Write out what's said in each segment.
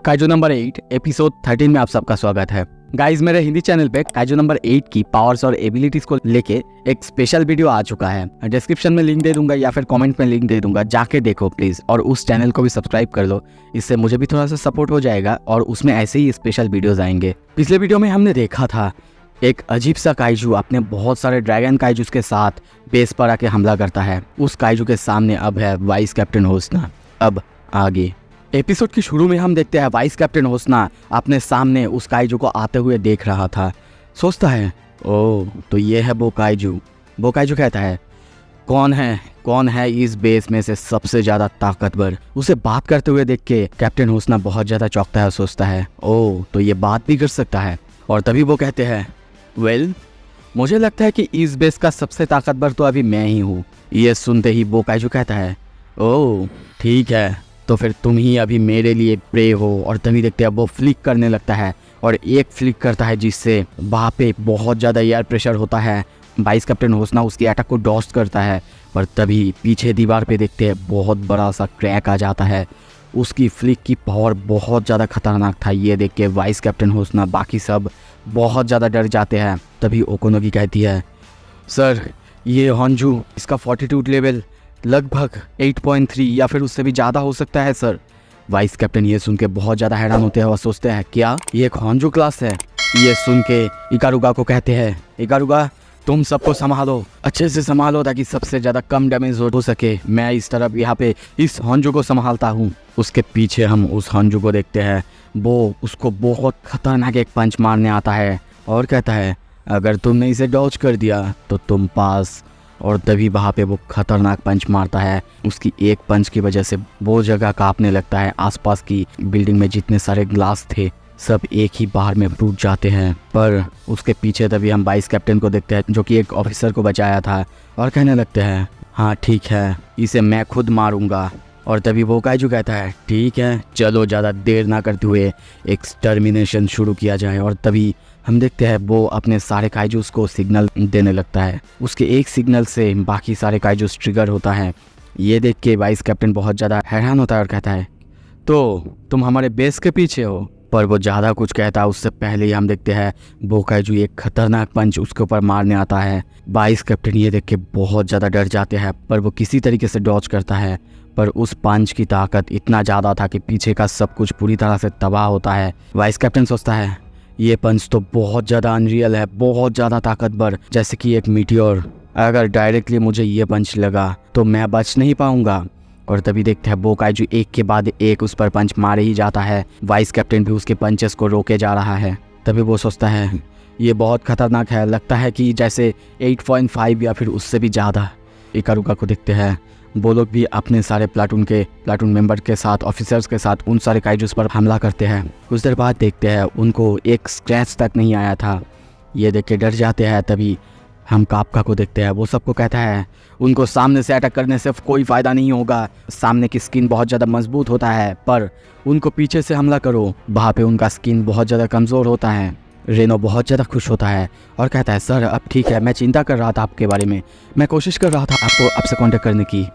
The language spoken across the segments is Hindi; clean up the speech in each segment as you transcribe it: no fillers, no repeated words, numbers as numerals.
काइजू नंबर 8 एपिसोड 13 में आप सबका स्वागत है। गाइज मेरे हिंदी चैनल पे काइजू नंबर 8 की पावर्स और एबिलिटीज को लेके एक स्पेशल वीडियो आ चुका है। डिस्क्रिप्शन में लिंक दे दूंगा या फिर कमेंट में लिंक दे दूंगा, जाके देखो प्लीज। और उस चैनल को भी सब्सक्राइब कर लो, इससे मुझे भी थोड़ा सा सपोर्ट हो जाएगा और उसमें ऐसे ही स्पेशल वीडियोज आएंगे। पिछले वीडियो में हमने देखा था एक अजीब सा काइजू अपने बहुत सारे ड्रैगन काइजूस के साथ बेस पर आके हमला करता है। उस काइजू के सामने अब है वाइस कैप्टन होसना। अब आगे एपिसोड की शुरू में हम देखते हैं वाइस कैप्टन होसना अपने सामने उस काइजू को आते हुए देख रहा था। सोचता है ओह तो ये है वो काइजू। वो काइजू कहता है कौन है इस बेस में से सबसे ज्यादा ताकतवर। उसे बात करते हुए देख के कैप्टन होसना बहुत ज्यादा चौंकता है। सोचता है ओह तो ये बात भी कर सकता है। और तभी वो कहते हैं वेल मुझे लगता है कि इस बेस का सबसे ताकतवर तो अभी मैं ही हूँ। ये सुनते ही वो काइजू कहता है ओह ठीक है तो फिर तुम ही अभी मेरे लिए प्रे हो। और तभी देखते हैं वो फ्लिक करने लगता है और एक फ्लिक करता है जिससे वहाँ पे बहुत ज़्यादा एयर प्रेशर होता है। वाइस कैप्टन होसना उसकी अटैक को डॉज करता है, पर तभी पीछे दीवार पे देखते हैं बहुत बड़ा सा क्रैक आ जाता है। उसकी फ्लिक की पावर बहुत ज़्यादा खतरनाक था। ये देख के वाइस कैप्टन होसना बाकी सब बहुत ज़्यादा डर जाते हैं। तभी ओकोनोगी कहती है सर ये हॉन्जू इसका फॉर्टिट्यूड लेवल लगभग 8.3 या फिर उससे भी ज़्यादा हो सकता है सर। वाइस कैप्टन ये सुन के बहुत ज़्यादा हैरान होते हैं और सोचते हैं क्या ये एक हॉन्जू क्लास है। ये सुन के इकारुगा को कहते हैं इकारुगा तुम सबको संभालो, अच्छे से संभालो ताकि सबसे ज़्यादा कम डैमेज हो सके। मैं इस तरफ यहाँ पे इस हॉन्जू को संभालता हूँ। उसके पीछे हम उस हॉन्जू को देखते हैं। वो उसको बहुत खतरनाक एक पंच मारने आता है और कहता है अगर तुमने इसे डॉज कर दिया तो तुम पास। और तभी वहाँ पे वो खतरनाक पंच मारता है। उसकी एक पंच की वजह से वो जगह कांपने लगता है। आसपास की बिल्डिंग में जितने सारे ग्लास थे सब एक ही बार में टूट जाते हैं। पर उसके पीछे तभी हम वाइस कैप्टन को देखते हैं जो कि एक ऑफिसर को बचाया था और कहने लगते हैं हाँ ठीक है इसे मैं खुद मारूंगा। और तभी वो काइजू कहता है ठीक है चलो ज़्यादा देर ना करते हुए एक्सटर्मिनेशन शुरू किया जाए। और तभी हम देखते हैं वो अपने सारे काइजूस को सिग्नल देने लगता है। उसके एक सिग्नल से बाकी सारे काइजूस ट्रिगर होता है। ये देख के वाइस कैप्टन बहुत ज़्यादा हैरान होता है और कहता है तो तुम हमारे बेस के पीछे हो। पर वो ज़्यादा कुछ कहता है उससे पहले ही हम देखते हैं वो काइजू एक खतरनाक पंच उसके ऊपर मारने आता है। वाइस कैप्टन ये देख के बहुत ज़्यादा डर जाते हैं, पर वो किसी तरीके से डॉज करता है। पर उस पंच की ताकत इतना ज़्यादा था कि पीछे का सब कुछ पूरी तरह से तबाह होता है। वाइस कैप्टन सोचता है ये पंच तो बहुत ज़्यादा अनरियल है, बहुत ज़्यादा ताकतवर, जैसे कि एक मीटियोर। अगर डायरेक्टली मुझे ये पंच लगा तो मैं बच नहीं पाऊंगा। और तभी देखते हैं वो काइजू एक के बाद एक उस पर पंच मारे ही जाता है। वाइस कैप्टन भी उसके पंचेस को रोके जा रहा है। तभी वो सोचता है ये बहुत खतरनाक है, लगता है कि जैसे 8.5 या फिर उससे भी ज़्यादा। इकारुगा को देखते हैं वो लोग भी अपने सारे प्लाटून मेंबर के साथ ऑफिसर्स के साथ उन सारे काइजूस पर हमला करते हैं। कुछ देर बाद देखते हैं उनको एक स्क्रैच तक नहीं आया था। ये देख के डर जाते हैं। तभी हम कापका को देखते हैं। वो सबको कहता है उनको सामने से अटैक करने से कोई फ़ायदा नहीं होगा, सामने की स्किन बहुत ज़्यादा मजबूत होता है, पर उनको पीछे से हमला करो, वहाँ पे उनका स्किन बहुत ज़्यादा कमज़ोर होता है। रेनो बहुत ज़्यादा खुश होता है और कहता है सर अब ठीक है, मैं चिंता कर रहा था आपके बारे में, मैं कोशिश कर रहा था आपसे कांटेक्ट करने की।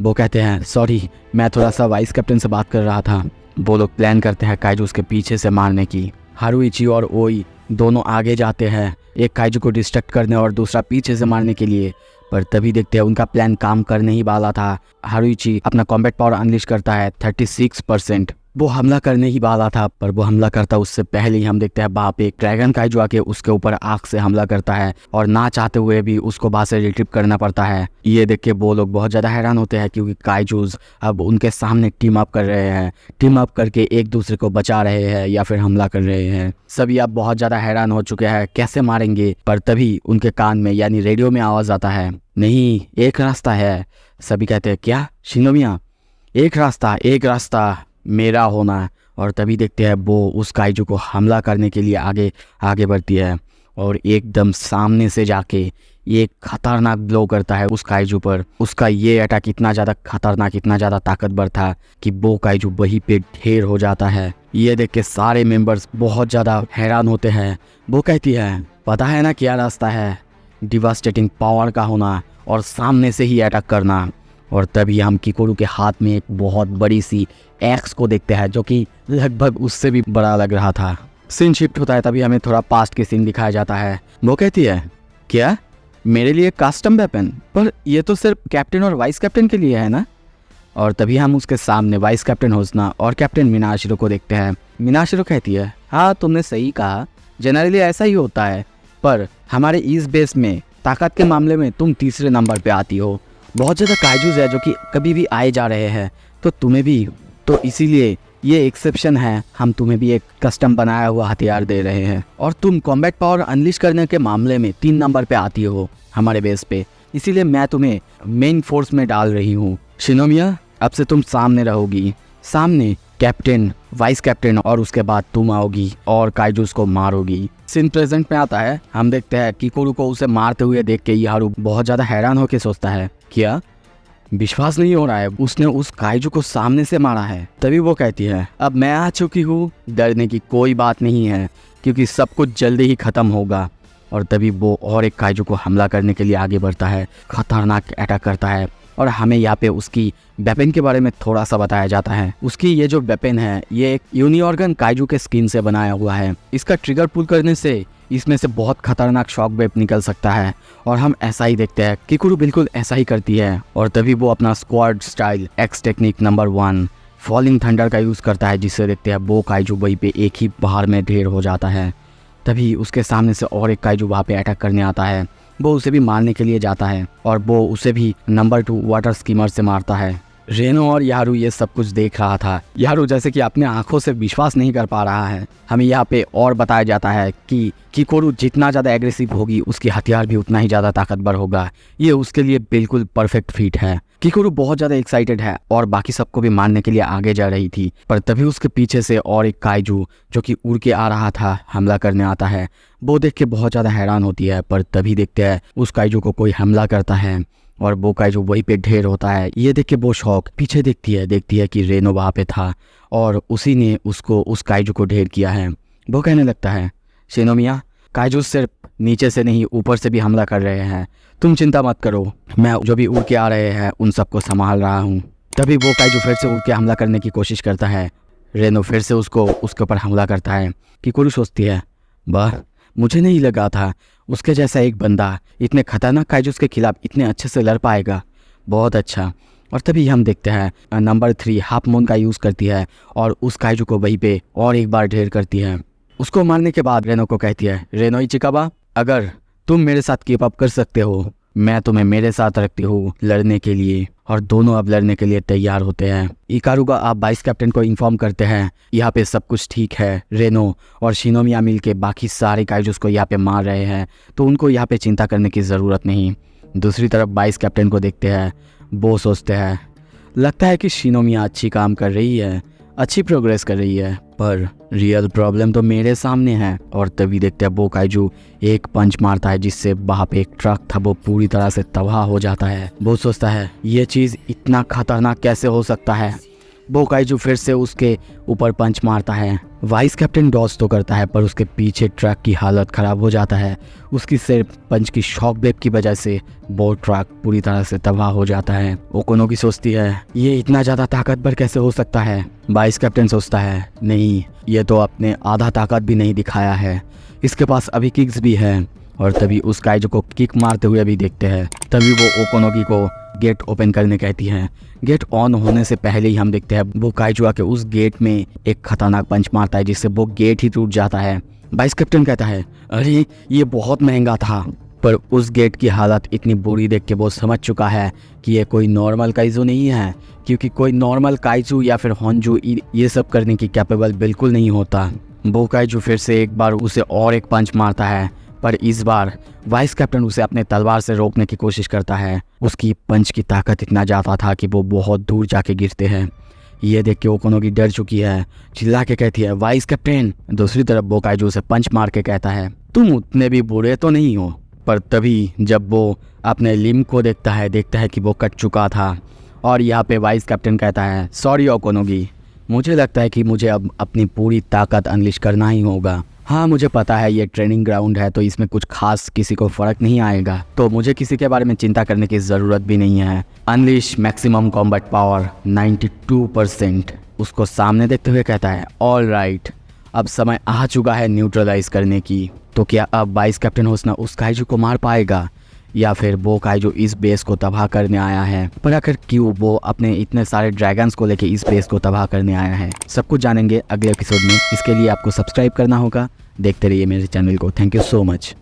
वो कहते हैं सॉरी मैं थोड़ा सा वाइस कैप्टन से बात कर रहा था। वो लोग प्लान करते हैं काइजू उसके पीछे से मारने की। हारुइची और ओई दोनों आगे जाते हैं, एक काइजू को डिस्ट्रैक्ट करने और दूसरा पीछे से मारने के लिए। पर तभी देखते हैं उनका प्लान काम करने ही वाला था। हारुइची अपना कॉम्बैट पावर अनलिश करता है 36%। वो हमला करने ही वाला था, पर वो हमला करता उससे पहले ही हम देखते हैं वहाँ पे एक ड्रैगन काइजू आके उसके ऊपर आग से हमला करता है और ना चाहते हुए भी उसको वहाँ से रिट्रीव करना पड़ता है। ये देख के वो लोग बहुत ज़्यादा हैरान होते हैं क्योंकि काइजूज अब उनके सामने टीम अप कर रहे हैं, टीम अप करके एक दूसरे को बचा रहे हैं या फिर हमला कर रहे हैं। सभी अब बहुत ज़्यादा हैरान हो चुके हैं कैसे मारेंगे। पर तभी उनके कान में यानी रेडियो में आवाज़ आता है नहीं एक रास्ता है। सभी कहते हैं क्या शिनोमिया, एक रास्ता मेरा होना। और तभी देखते हैं वो उस काइजू को हमला करने के लिए आगे बढ़ती है और एकदम सामने से जाके ये खतरनाक ब्लो करता है उस काइजू पर। उसका ये अटैक इतना ज़्यादा खतरनाक, इतना ज़्यादा ताकतवर था कि वो काइजू वहीं पे ढेर हो जाता है। ये देख के सारे मेंबर्स बहुत ज़्यादा हैरान होते हैं। वो कहती है पता है ना क्या रास्ता है, डिवास्टेटिंग पावर का होना और सामने से ही अटैक करना। और तभी हम किकोरू के हाथ में एक बहुत बड़ी सी एक्स को देखते हैं जो कि लगभग उससे भी बड़ा लग रहा था। सीन शिफ्ट होता है, तभी हमें थोड़ा पास्ट के सीन दिखाया जाता है। वो कहती है, क्या मेरे लिए कस्टम वेपन? पर ये तो सिर्फ कैप्टन और वाइस कैप्टन के लिए है ना? और तभी हम उसके सामने वाइस कैप्टन होजना और कैप्टन मिनाशिरो को देखते हैं। मिनाशिरो कहती है, हाँ तुमने सही कहा, जनरली ऐसा ही होता है, पर हमारे इस बेस में ताकत के मामले में तुम तीसरे नंबर पे आती हो। बहुत ज़्यादा काइजूज है जो कि कभी भी आए जा रहे हैं, तो तुम्हें भी, तो इसीलिए ये एक्सेप्शन है, हम तुम्हें भी एक कस्टम बनाया हुआ हथियार दे रहे हैं। और तुम कॉम्बैट पावर अनलिश करने के मामले में 3 नंबर पे आती हो हमारे बेस पे, इसीलिए मैं तुम्हें मेन फोर्स में डाल रही हूँ। शिनोमिया, अब से तुम सामने रहोगी, सामने कैप्टन, वाइस कैप्टन, और उसके बाद तुम आओगी और काइजूस को मारोगी। सीन प्रेजेंट में आता है, हम देखते हैं किकोरू को उसे मारते हुए देख के यारू बहुत ज़्यादा हैरान होकर सोचता है, क्या विश्वास नहीं हो रहा है, उसने उस काइजू को सामने से मारा है। तभी वो कहती है, अब मैं आ चुकी हूँ, डरने की कोई बात नहीं है क्योंकि सब कुछ जल्दी ही ख़त्म होगा। और तभी वो और एक काइजू को हमला करने के लिए आगे बढ़ता है, खतरनाक अटैक करता है। और हमें यहाँ पे उसकी वेपन के बारे में थोड़ा सा बताया जाता है। उसकी ये जो वेपन है ये एक यूनिऑर्गन काइजू के स्किन से बनाया हुआ है। इसका ट्रिगर पुल करने से इसमें से बहुत खतरनाक शॉक वेव निकल सकता है, और हम ऐसा ही देखते हैं। किकोरू बिल्कुल ऐसा ही करती है, और तभी वो अपना squad style x technique number 1 falling thunder का यूज़ करता है, जिससे देखते हैं वो काइजू वहीं पे एक ही बार में ढेर हो जाता है। तभी उसके सामने से और एक काइजू वहाँ पे अटैक करने आता है। वो उसे भी मारने के लिए जाता है, और वो उसे भी नंबर 2 वाटर स्कीमर से मारता है। रेनो और यारू ये सब कुछ देख रहा था। यारू जैसे कि अपने आंखों से विश्वास नहीं कर पा रहा है। हमें यहाँ पे और बताया जाता है कि किकोरू जितना ज़्यादा एग्रेसिव होगी उसकी हथियार भी उतना ही ज़्यादा ताकतवर होगा। ये उसके लिए बिल्कुल परफेक्ट फिट है। किकोरू बहुत ज़्यादा एक्साइटेड है और बाकी सबको भी मारने के लिए आगे जा रही थी, पर तभी उसके पीछे से और एक काइजू जो कि उड़ के आ रहा था हमला करने आता है। वो देख के बहुत ज़्यादा हैरान होती है, पर तभी देखते हैं उस काइजू को कोई हमला करता है और वो काइजू वहीं पे ढेर होता है। ये देख के वो शौक पीछे देखती है कि रेनो वहाँ पे था और उसी ने उसको उस काइजू को ढेर किया है। वो कहने लगता है, शिनोमिया, काइजू सिर्फ नीचे से नहीं ऊपर से भी हमला कर रहे हैं, तुम चिंता मत करो, मैं जो भी उड़ के आ रहे हैं उन सबको संभाल रहा हूँ। तभी वो काइजू फिर से उड़ के हमला करने की कोशिश करता है। रेनो फिर से उसके ऊपर हमला करता है। किकोरू सोचती है, वाह, मुझे नहीं लगा था उसके जैसा एक बंदा इतने खतरनाक काइजूस के खिलाफ इतने अच्छे से लड़ पाएगा, बहुत अच्छा। और तभी हम देखते हैं नंबर 3 हाफ मून का यूज़ करती है और उस काइजू को वहीं पे और एक बार ढेर करती है। उसको मारने के बाद रेनो को कहती है, रेनो इचिकाबा, अगर तुम मेरे साथ कीप अप कर सकते हो, मैं तुम्हें मेरे साथ रखती हूँ लड़ने के लिए। और दोनों अब लड़ने के लिए तैयार होते हैं। इकारुगा आप वाइस कैप्टन को इन्फॉर्म करते हैं यहाँ पे सब कुछ ठीक है। रेनो और शिनोमिया मिलके बाकी सारे काइजूस को यहाँ पे मार रहे हैं, तो उनको यहाँ पे चिंता करने की ज़रूरत नहीं। दूसरी तरफ वाइस कैप्टन को देखते हैं, वो सोचते हैं, लगता है कि शिनोमिया अच्छी काम कर रही है, अच्छी प्रोग्रेस कर रही है, पर रियल प्रॉब्लम तो मेरे सामने है। और तभी देखते हैं वो काइजू एक पंच मारता है जिससे वहाँ पे एक ट्रक था वो पूरी तरह से तबाह हो जाता है। वो सोचता है ये चीज़ इतना खतरनाक कैसे हो सकता है। वो काइजू फिर से उसके ऊपर पंच मारता है। वाइस कैप्टन डॉज तो करता है, पर उसके पीछे ट्रक की हालत ख़राब हो जाता है। उसकी सिर्फ पंच की शॉक वेव की वजह से वो ट्रक पूरी तरह से तबाह हो जाता है। ओकोनोगी सोचती है, ये इतना ज़्यादा ताकतवर कैसे हो सकता है। वाइस कैप्टन सोचता है, नहीं, ये तो अपने आधा ताकत भी नहीं दिखाया है, इसके पास अभी किक्स भी है। और तभी उस काइजू को किक मारते हुए भी देखते हैं। तभी वो ओकोनोगी को गेट ओपन करने कहती हैं। गेट ऑन होने से पहले ही हम देखते हैं वो काइजू आके उस गेट में एक खतरनाक पंच मारता है जिससे वो गेट ही टूट जाता है। वाइस कैप्टन कहता है, अरे ये बहुत महंगा था। पर उस गेट की हालत इतनी बुरी देख के वो समझ चुका है कि ये कोई नॉर्मल काइजू नहीं है, क्योंकि कोई नॉर्मल काइजू या फिर होंजू ये सब करने की कैपेबल बिल्कुल नहीं होता। वो काइजू फिर से एक बार उसे और एक पंच मारता है, पर इस बार वाइस कैप्टन उसे अपने तलवार से रोकने की कोशिश करता है। उसकी पंच की ताकत इतना ज़्यादा था कि वो बहुत दूर जाके गिरते हैं। ये देख के ओकोनोगी डर चुकी है, चिल्ला के कहती है, वाइस कैप्टन। दूसरी तरफ वो काइजू उसे पंच मार के कहता है, तुम उतने भी बुरे तो नहीं हो। पर तभी जब वो अपने लिम्ब को देखता है कि वो कट चुका था। और यहाँ पे वाइस कैप्टन कहता है, सॉरी ओकोनोगी, मुझे लगता है कि मुझे अब अपनी पूरी ताकत अनलिश करना ही होगा। हाँ मुझे पता है ये ट्रेनिंग ग्राउंड है तो इसमें कुछ खास किसी को फर्क नहीं आएगा, तो मुझे किसी के बारे में चिंता करने की ज़रूरत भी नहीं है। Unleash maximum combat power 92%। उसको सामने देखते हुए कहता है ऑल राइट, अब समय आ चुका है न्यूट्रलाइज करने की। तो क्या अब 22 कैप्टन होसना उस काइजू को मार पाएगा या फिर वो काइजू इस बेस को तबाह करने आया है? पर आखिर क्यों वो अपने इतने सारे ड्रैगन्स को लेके इस बेस को तबाह करने आया है? सब कुछ जानेंगे अगले एपिसोड में। इसके लिए आपको सब्सक्राइब करना होगा। देखते रहिए मेरे चैनल को। Thank you so much.